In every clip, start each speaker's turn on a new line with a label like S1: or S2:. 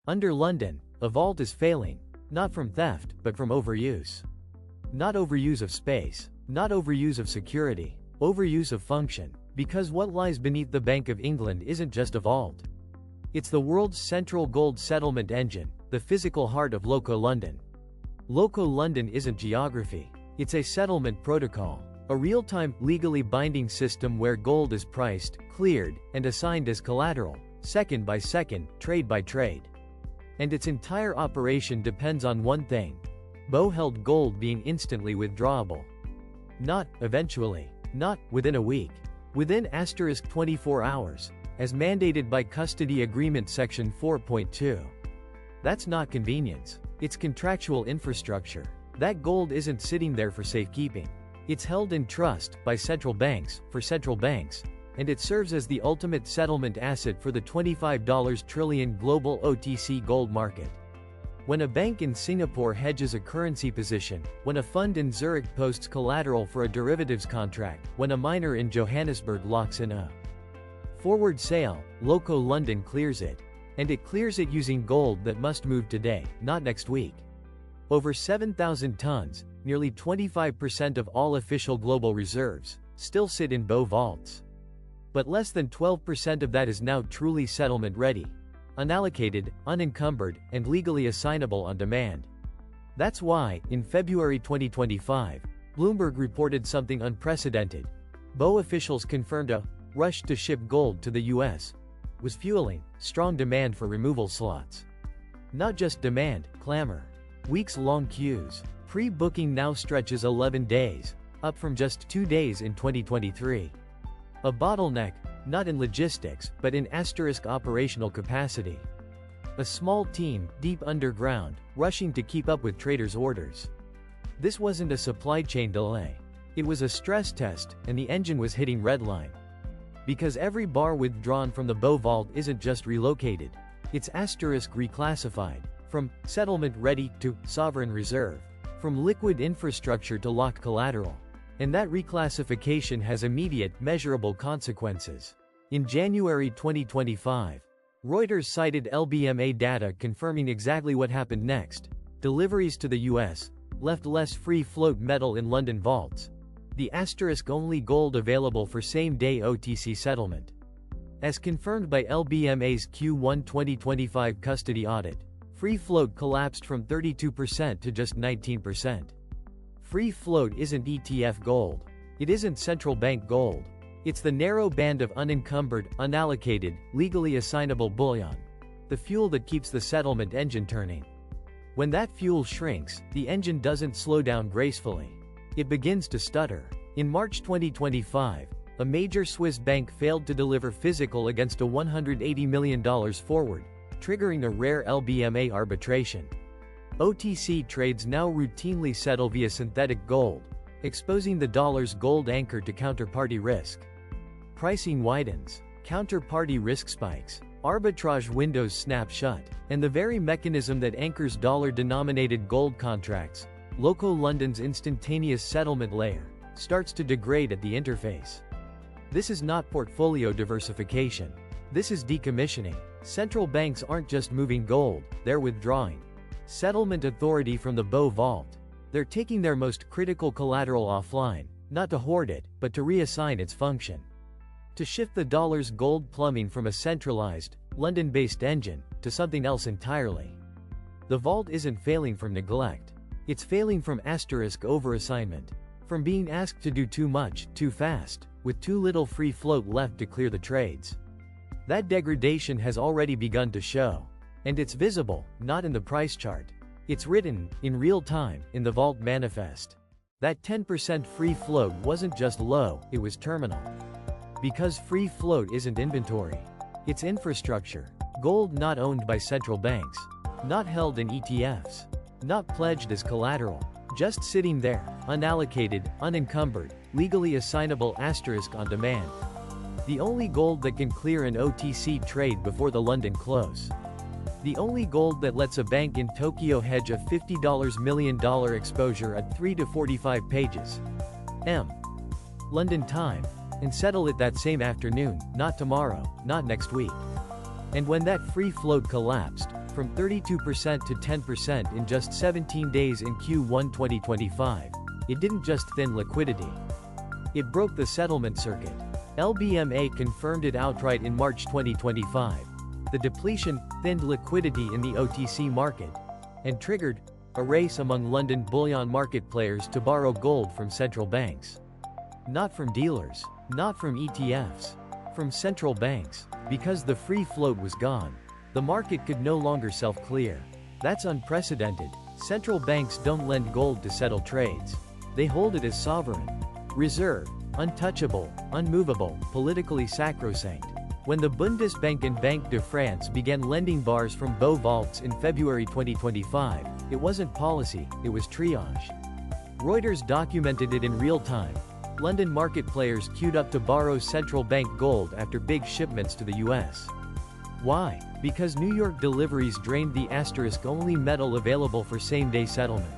S1: Under London, a vault is failing, not from theft, but from overuse. Not overuse of space, not overuse of security, overuse of function, because what lies beneath the Bank of England isn't just a vault. It's the world's central gold settlement engine, the physical heart of Loco London. Loco London isn't geography, it's a settlement protocol, a real-time, legally binding system where gold is priced, cleared, and assigned as collateral, second by second, trade by trade. And its entire operation depends on one thing: Bow-held gold being instantly withdrawable. Not eventually, not within a week, within *24 hours, as mandated by Custody Agreement Section 4.2. That's not convenience, it's contractual infrastructure. That gold isn't sitting there for safekeeping. It's held in trust by central banks, for central banks, and it serves as the ultimate settlement asset for the $25 trillion global OTC gold market. When a bank in Singapore hedges a currency position, when a fund in Zurich posts collateral for a derivatives contract, when a miner in Johannesburg locks in a forward sale, Loco London clears it. And it clears it using gold that must move today, not next week. Over 7,000 tons, nearly 25% of all official global reserves, still sit in Bow vaults. But less than 12% of that is now truly settlement-ready, unallocated, unencumbered, and legally assignable on demand. That's why, in February 2025, Bloomberg reported something unprecedented. Bow officials confirmed a rush to ship gold to the US was fueling strong demand for removal slots. Not just demand, clamor. Weeks-long queues. Pre-booking now stretches 11 days, up from just 2 days in 2023. A bottleneck, not in logistics, but in operational capacity. A small team, deep underground, rushing to keep up with traders' orders. This wasn't a supply chain delay. It was a stress test, and the engine was hitting redline. Because every bar withdrawn from the Bow vault isn't just relocated. It's reclassified. From settlement ready to sovereign reserve. From liquid infrastructure to locked collateral. And that reclassification has immediate, measurable consequences. In January 2025, Reuters cited LBMA data confirming exactly what happened next. Deliveries to the US left less free float metal in London vaults. The only gold available for same-day OTC settlement. As confirmed by LBMA's Q1 2025 custody audit, free float collapsed from 32% to just 19%. Free float isn't ETF gold. It isn't central bank gold. It's the narrow band of unencumbered, unallocated, legally assignable bullion. The fuel that keeps the settlement engine turning. When that fuel shrinks, the engine doesn't slow down gracefully. It begins to stutter. In March 2025, a major Swiss bank failed to deliver physical against a $180 million forward, triggering a rare LBMA arbitration. OTC trades now routinely settle via synthetic gold, exposing the dollar's gold anchor to counterparty risk. Pricing widens, counterparty risk spikes, arbitrage windows snap shut, and the very mechanism that anchors dollar-denominated gold contracts, Loco London's instantaneous settlement layer, starts to degrade at the interface. This is not portfolio diversification. This is decommissioning. Central banks aren't just moving gold, they're withdrawing settlement authority from the Bow vault. They're taking their most critical collateral offline, not to hoard it, but to reassign its function. To shift the dollar's gold plumbing from a centralized, London-based engine, to something else entirely. The vault isn't failing from neglect. It's failing from overassignment. From being asked to do too much, too fast, with too little free float left to clear the trades. That degradation has already begun to show. And it's visible, not in the price chart. It's written, in real time, in the vault manifest. That 10% free float wasn't just low, it was terminal. Because free float isn't inventory. It's infrastructure. Gold not owned by central banks. Not held in ETFs. Not pledged as collateral. Just sitting there, unallocated, unencumbered, legally assignable on demand. The only gold that can clear an OTC trade before the London close. The only gold that lets a bank in Tokyo hedge a $50 million exposure at 3 to 45 pages. London time. And settle it that same afternoon, not tomorrow, not next week. And when that free float collapsed, from 32% to 10% in just 17 days in Q1 2025. It didn't just thin liquidity. It broke the settlement circuit. LBMA confirmed it outright in March 2025. The depletion thinned liquidity in the OTC market and triggered a race among London bullion market players to borrow gold from central banks. Not from dealers, not from ETFs, from central banks, because the free float was gone. The market could no longer self-clear. That's unprecedented. Central banks don't lend gold to settle trades. They hold it as sovereign reserve, untouchable, unmovable, politically sacrosanct. When the Bundesbank and Banque de France began lending bars from Beau vaults in February 2025, it wasn't policy, it was triage. Reuters documented it in real time. London market players queued up to borrow central bank gold after big shipments to the US. Why? Because New York deliveries drained the asterisk-only metal available for same-day settlement.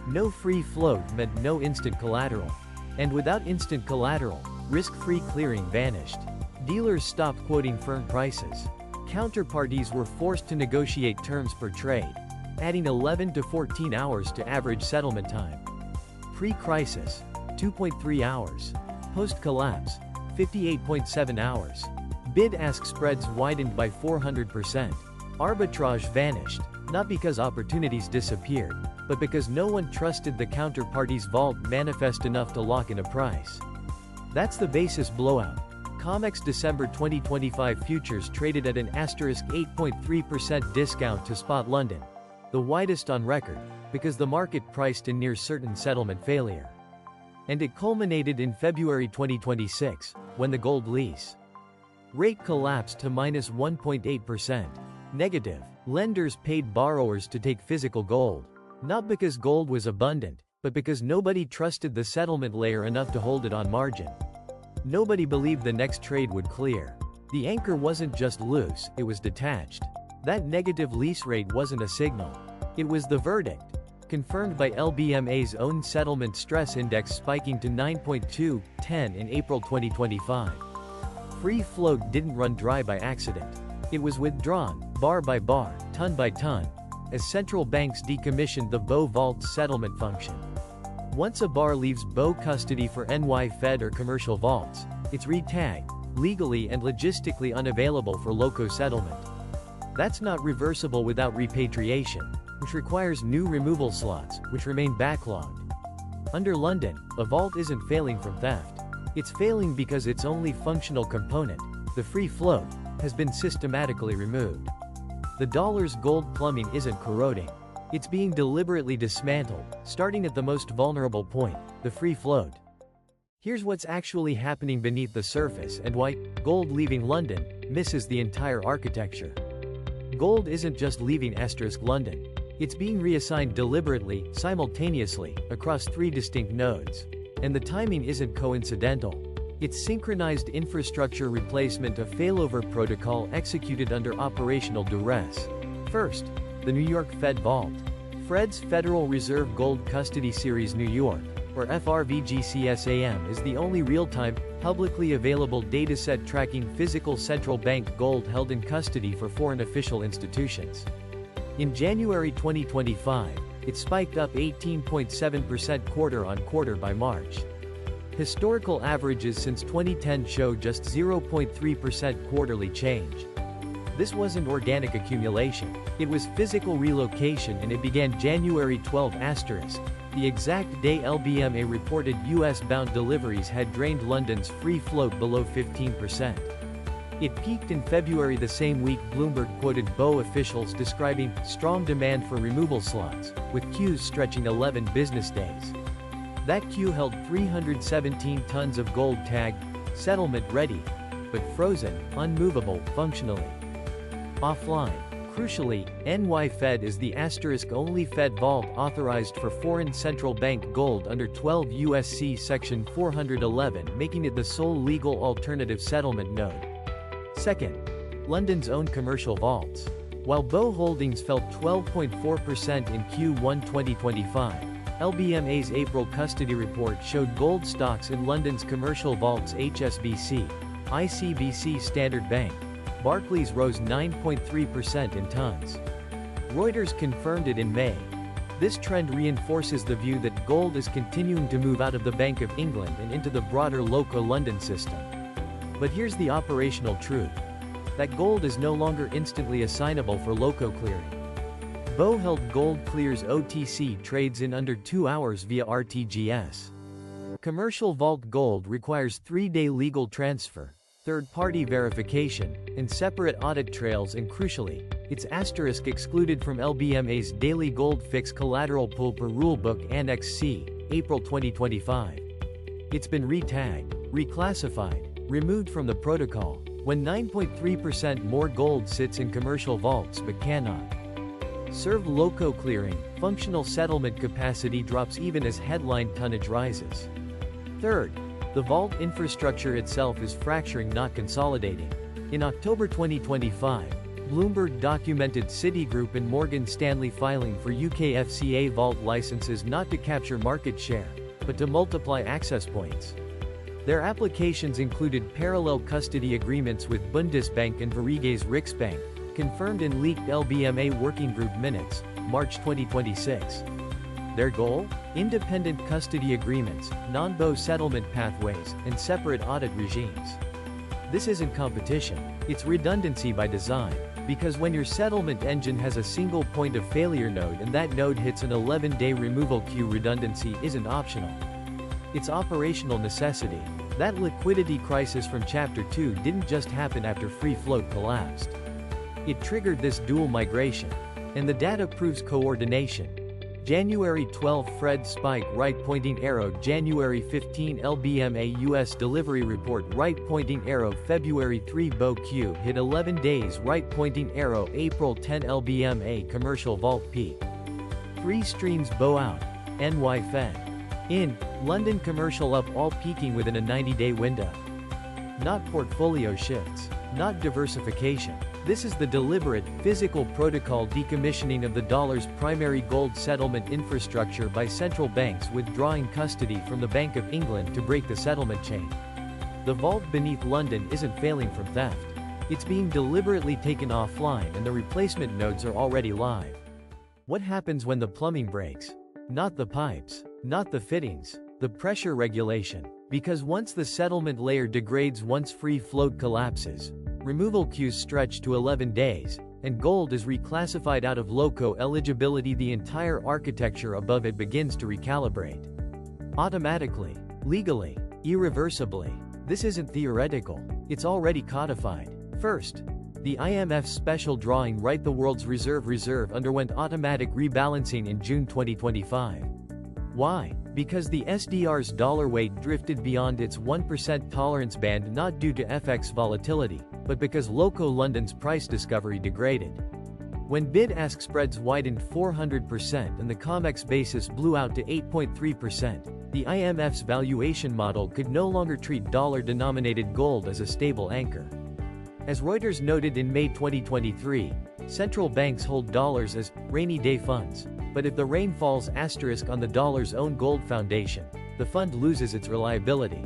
S1: No free float meant no instant collateral. And without instant collateral, risk-free clearing vanished. Dealers stopped quoting firm prices. Counterparties were forced to negotiate terms per trade, adding 11 to 14 hours to average settlement time. Pre-crisis, 2.3 hours. Post-collapse, 58.7 hours. Bid-ask spreads widened by 400%. Arbitrage vanished, not because opportunities disappeared, but because no one trusted the counterparty's vault manifest enough to lock in a price. That's the basis blowout. COMEX December 2025 futures traded at an asterisk 8.3% discount to spot London, the widest on record, because the market priced in near certain settlement failure. And it culminated in February 2026, when the gold lease rate collapsed to minus 1.8%. Negative. Lenders paid borrowers to take physical gold. Not because gold was abundant, but because nobody trusted the settlement layer enough to hold it on margin. Nobody believed the next trade would clear. The anchor wasn't just loose, it was detached. That negative lease rate wasn't a signal. It was the verdict. Confirmed by LBMA's own settlement stress index spiking to 9.210 in April 2025. Free float didn't run dry by accident. It was withdrawn, bar by bar, ton by ton, as central banks decommissioned the Beau vault settlement function. Once a bar leaves Beau custody for NY Fed or commercial vaults, it's re-tagged, legally and logistically unavailable for loco settlement. That's not reversible without repatriation, which requires new removal slots, which remain backlogged. Under London, a vault isn't failing from theft. It's failing because its only functional component, the free float, has been systematically removed. The dollar's gold plumbing isn't corroding. It's being deliberately dismantled, starting at the most vulnerable point, the free float. Here's what's actually happening beneath the surface and why gold leaving London misses the entire architecture. Gold isn't just leaving asterisk London. It's being reassigned deliberately, simultaneously, across three distinct nodes. And the timing isn't coincidental. It's synchronized infrastructure replacement, a failover protocol executed under operational duress. First, the New York Fed Vault. Fred's Federal Reserve Gold Custody Series New York, or FRVGCSAM, is the only real-time, publicly available dataset tracking physical central bank gold held in custody for foreign official institutions. In January 2025, it spiked up 18.7% quarter-on-quarter by March. Historical averages since 2010 show just 0.3% quarterly change. This wasn't organic accumulation, it was physical relocation, and it began January 12 asterisk, the exact day LBMA reported US-bound deliveries had drained London's free float below 15%. It peaked in February. The same week, Bloomberg quoted Beau officials describing strong demand for removal slots, with queues stretching 11 business days. That queue held 317 tons of gold tagged, settlement ready, but frozen, unmovable, functionally offline. Crucially, NY Fed is the asterisk-only Fed vault authorized for foreign central bank gold under 12 U.S.C. Section 411, making it the sole legal alternative settlement node. Second, London's own commercial vaults. While Beau Holdings fell 12.4% in Q1 2025, LBMA's April custody report showed gold stocks in London's commercial vaults HSBC, ICBC Standard Bank, Barclays rose 9.3% in tons. Reuters confirmed it in May. This trend reinforces the view that gold is continuing to move out of the Bank of England and into the broader Loco London system. But here's the operational truth: that gold is no longer instantly assignable for Loco clearing. Bo-held gold clears OTC trades in under 2 hours via RTGS. Commercial vault gold requires 3-day legal transfer, third-party verification, and separate audit trails, and crucially, it's asterisk excluded from LBMA's daily gold fix collateral pool per rulebook Annex C, April 2025. It's been re-tagged, reclassified, removed from the protocol, when 9.3% more gold sits in commercial vaults but cannot serve Loco clearing. Functional settlement capacity drops even as headline tonnage rises. Third, the vault infrastructure itself is fracturing, not consolidating. In October 2025, Bloomberg documented Citigroup and Morgan Stanley filing for UK FCA vault licenses not to capture market share, but to multiply access points. Their applications included parallel custody agreements with Bundesbank and Verrieg's Riksbank, confirmed in leaked LBMA Working Group minutes, March 2026. Their goal? Independent custody agreements, non-BO settlement pathways, and separate audit regimes. This isn't competition, it's redundancy by design, because when your settlement engine has a single point of failure node and that node hits an 11-day removal queue, redundancy isn't optional. It's operational necessity. That liquidity crisis from Chapter 2 didn't just happen after free float collapsed. It triggered this dual migration. And the data proves coordination. January 12 Fred spike right pointing arrow, January 15 LBMA US delivery report right pointing arrow, February 3 Bo Q hit 11 days right pointing arrow, April 10 LBMA commercial vault peak. 3 streams Bo out. NY Fed. In. London commercial up, all peaking within a 90-day window. Not portfolio shifts. Not diversification. This is the deliberate, physical protocol decommissioning of the dollar's primary gold settlement infrastructure by central banks withdrawing custody from the Bank of England to break the settlement chain. The vault beneath London isn't failing from theft. It's being deliberately taken offline and the replacement nodes are already live. What happens when the plumbing breaks? Not the pipes, not the fittings, the pressure regulation. Because once the settlement layer degrades, once free float collapses, removal queues stretch to 11 days, and gold is reclassified out of Loco eligibility, the entire architecture above it begins to recalibrate. Automatically, legally, irreversibly. This isn't theoretical, it's already codified. First, the IMF's special drawing right, the world's reserve underwent automatic rebalancing in June 2025. Why? Because the SDR's dollar weight drifted beyond its 1% tolerance band, not due to FX volatility, but because Loco London's price discovery degraded. When bid-ask spreads widened 400% and the COMEX basis blew out to 8.3%, the IMF's valuation model could no longer treat dollar-denominated gold as a stable anchor. As Reuters noted in May 2023, central banks hold dollars as rainy day funds, but if the rain falls asterisk on the dollar's own gold foundation, the fund loses its reliability.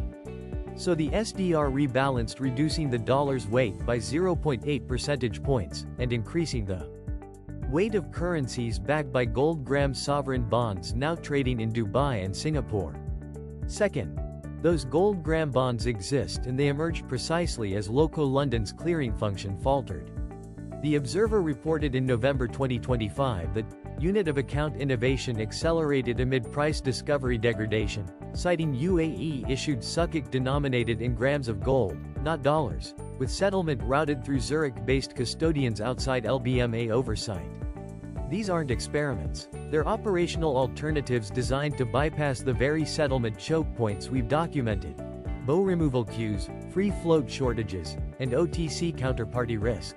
S1: So the SDR rebalanced, reducing the dollar's weight by 0.8 percentage points, and increasing the weight of currencies backed by gold. Gram sovereign bonds now trading in Dubai and Singapore. Second, those gold gram bonds exist and they emerged precisely as Loco London's clearing function faltered. The Observer reported in November 2025 that unit of account innovation accelerated amid price discovery degradation, citing UAE-issued sukuk denominated in grams of gold, not dollars, with settlement routed through Zurich-based custodians outside LBMA oversight. These aren't experiments, they're operational alternatives designed to bypass the very settlement choke points we've documented: BO removal queues, free float shortages, and OTC counterparty risk.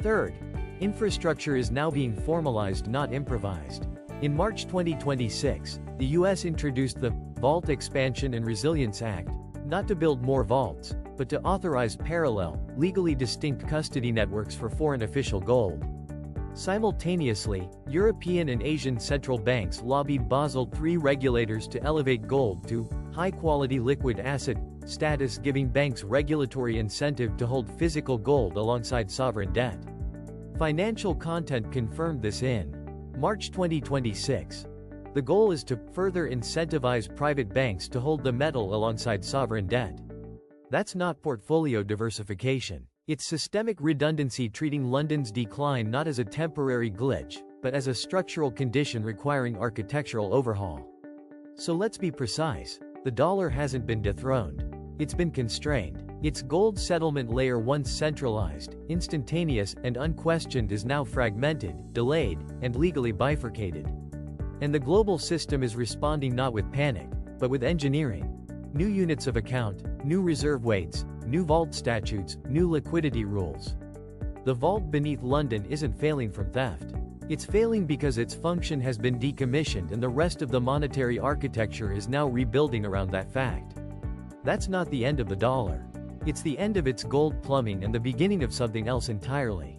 S1: Third, infrastructure is now being formalized, not improvised. In March 2026, the US introduced the Vault Expansion and Resilience Act, not to build more vaults, but to authorize parallel, legally distinct custody networks for foreign official gold. Simultaneously, European and Asian central banks lobbied Basel III regulators to elevate gold to high-quality liquid asset status, giving banks regulatory incentive to hold physical gold alongside sovereign debt. Financial Content confirmed this in March 2026. The goal is to further incentivize private banks to hold the metal alongside sovereign debt. That's not portfolio diversification. It's systemic redundancy, treating London's decline not as a temporary glitch, but as a structural condition requiring architectural overhaul. So let's be precise. The dollar hasn't been dethroned. It's been constrained. Its gold settlement layer, once centralized, instantaneous, and unquestioned, is now fragmented, delayed, and legally bifurcated. And the global system is responding not with panic, but with engineering. New units of account, new reserve weights, new vault statutes, new liquidity rules. The vault beneath London isn't failing from theft. It's failing because its function has been decommissioned and the rest of the monetary architecture is now rebuilding around that fact. That's not the end of the dollar. It's the end of its gold plumbing and the beginning of something else entirely.